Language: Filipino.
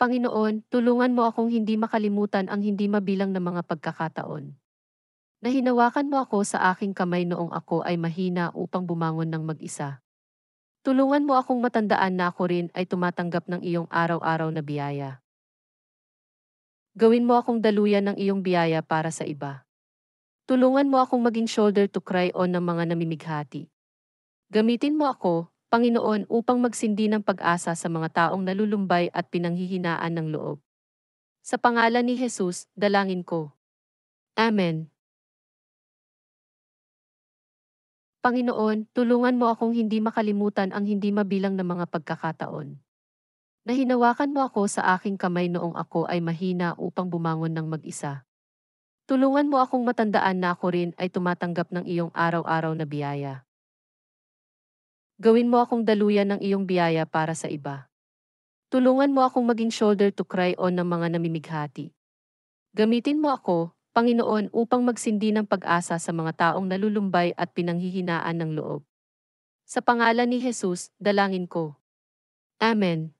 Panginoon, tulungan mo akong hindi makalimutan ang hindi mabilang na mga pagkakataon. Nahinawakan mo ako sa aking kamay noong ako ay mahina upang bumangon ng mag-isa. Tulungan mo akong matandaan na ako rin ay tumatanggap ng iyong araw-araw na biyaya. Gawin mo akong daluyan ng iyong biyaya para sa iba. Tulungan mo akong maging shoulder to cry on ng mga namimighati. Gamitin mo ako, Panginoon, upang magsindi ng pag-asa sa mga taong nalulumbay at pinanghihinaan ng loob. Sa pangalan ni Jesus, dalangin ko. Amen. Panginoon, tulungan mo akong hindi makalimutan ang hindi mabilang na mga pagkakataon. Nahinawakan mo ako sa aking kamay noong ako ay mahina upang bumangon ng mag-isa. Tulungan mo akong matandaan na ako rin ay tumatanggap ng iyong araw-araw na biyaya. Gawin mo akong daluyan ng iyong biyaya para sa iba. Tulungan mo akong maging shoulder to cry on ng mga namimighati. Gamitin mo ako, Panginoon, upang magsindi ng pag-asa sa mga taong nalulumbay at pinanghihinaan ng loob. Sa pangalan ni Jesus, dalangin ko. Amen.